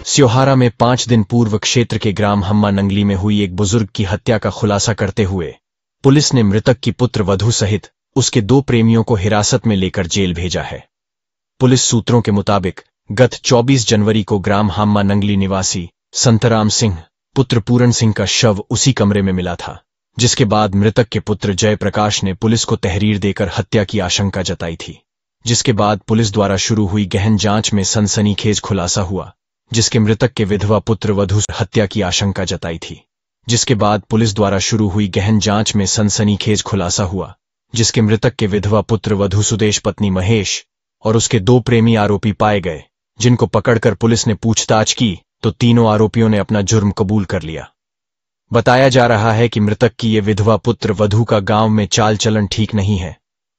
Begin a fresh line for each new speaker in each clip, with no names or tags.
स्योहारा में 5 दिन पूर्व क्षेत्र के ग्राम हम्मा नंगली में हुई एक बुजुर्ग की हत्या का खुलासा करते हुए पुलिस ने मृतक की पुत्र वधू सहित उसके 2 प्रेमियों को हिरासत में लेकर जेल भेजा है। पुलिस सूत्रों के मुताबिक गत 24 जनवरी को ग्राम हम्मा नंगली निवासी संतराम सिंह पुत्र पूरण सिंह का शव उसी कमरे में मिला था, जिसके बाद मृतक के पुत्र जयप्रकाश ने पुलिस को तहरीर देकर हत्या की आशंका जताई थी। जिसके बाद पुलिस द्वारा शुरू हुई गहन जांच में सनसनीखेज खुलासा हुआ, जिसके मृतक के विधवा पुत्र वधू हत्या की आशंका जताई थी। जिसके बाद पुलिस द्वारा शुरू हुई गहन जांच में सनसनीखेज खुलासा हुआ, जिसके मृतक के विधवा पुत्र वधू सुदेश पत्नी महेश और उसके 2 प्रेमी आरोपी पाए गए, जिनको पकड़कर पुलिस ने पूछताछ की तो तीनों आरोपियों ने अपना जुर्म कबूल कर लिया। बताया जा रहा है कि मृतक की ये विधवा पुत्र वधू का गांव में चाल चलन ठीक नहीं है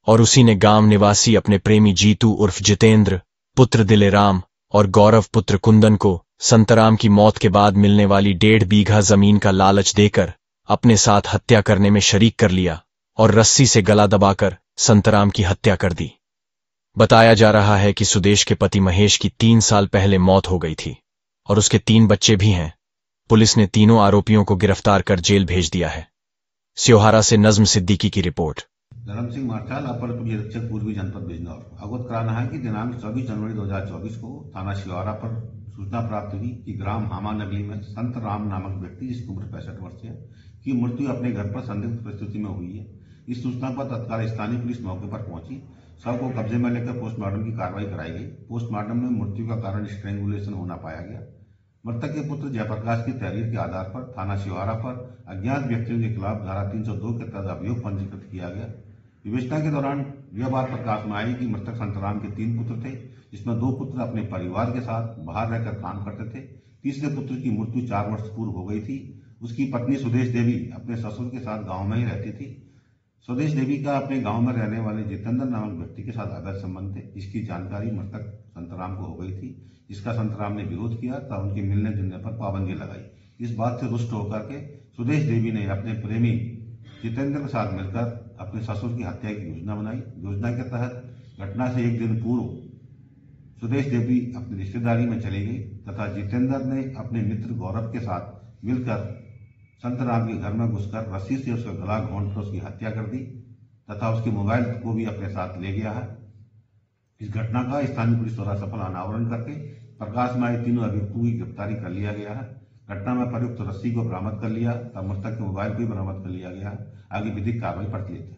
और उसी ने गांव निवासी अपने प्रेमी जीतू उर्फ जितेंद्र पुत्र दिलेराम और गौरव पुत्र कुंदन को संतराम की मौत के बाद मिलने वाली 1.5 बीघा जमीन का लालच देकर अपने साथ हत्या करने में शरीक कर लिया और रस्सी से गला दबाकर संतराम की हत्या कर दी। बताया जा रहा है कि सुदेश के पति महेश की 3 साल पहले मौत हो गई थी और उसके 3 बच्चे भी हैं। पुलिस ने तीनों आरोपियों को गिरफ्तार कर जेल भेज दिया है। स्योहारा से नज्म सिद्दीकी की रिपोर्ट।
धर्म सिंह मार्शल अपर पुलिस अधीक्षक पूर्वी जनपद बिजनौर। अवगत कराना है कि दिनांक 24 जनवरी 2024 को थाना स्योहारा पर सूचना प्राप्त हुई कि ग्राम हम्मा नगली में संत राम नामक व्यक्ति, जिसकी उम्र 65 वर्ष है, की मृत्यु अपने घर पर संदिग्ध परिस्थिति में हुई है। इस सूचना पर तत्काल स्थानीय पुलिस मौके पर पहुंची। शव को कब्जे में लेकर पोस्टमार्टम की कार्रवाई कराई गई। पोस्टमार्टम में मृत्यु का कारण स्ट्रेंगुलेशन होना पाया गया। मृतक के पुत्र जयप्रकाश की तहरीर के आधार पर थाना स्योहारा पर अज्ञात व्यक्तियों के खिलाफ धारा 302 के तहत अभियोग पंजीकृत किया गया। विवेचना के दौरान यह बात प्रकाश में आई कि मृतक संतराम के 3 पुत्र थे, जिसमें 2 पुत्र अपने परिवार के साथ बाहर रहकर काम करते थे। तीसरे पुत्र की मृत्यु 4 वर्ष पूर्व हो गई थी। उसकी पत्नी सुदेश देवी अपने ससुर के साथ गांव में ही रहती थी। सुदेश देवी का अपने गांव में रहने वाले जितेंद्र नामक व्यक्ति के साथ अवैध संबंध थे। इसकी जानकारी मृतक संतराम को हो गई थी, जिसका संतराम ने विरोध किया तब उनके मिलने जुलने पर पाबंदी लगाई। इस बात से रुष्ट होकर के सुदेश देवी ने अपने प्रेमी जितेंद्र के साथ मिलकर अपने ससुर की हत्या की योजना बनाई। योजना के तहत घटना से 1 दिन पूर्व सुदेश देवी अपनी रिश्तेदारी में चली गई तथा जितेंद्र ने अपने मित्र गौरव के साथ मिलकर संतराम के घर में घुसकर रस्सी से उसका गला घोंटकर उसकी हत्या कर दी तथा उसके मोबाइल को भी अपने साथ ले गया है। इस घटना का स्थानीय पुलिस द्वारा सफल अनावरण करके प्रकाश में आए तीनों अभियुक्तों की गिरफ्तारी कर लिया गया है। घटना में प्रयुक्त रस्सी को बरामद कर लिया तथा मृतक के मोबाइल को भी बरामद कर लिया गया है। आगे विधिक कार्रवाई प्रचलित है।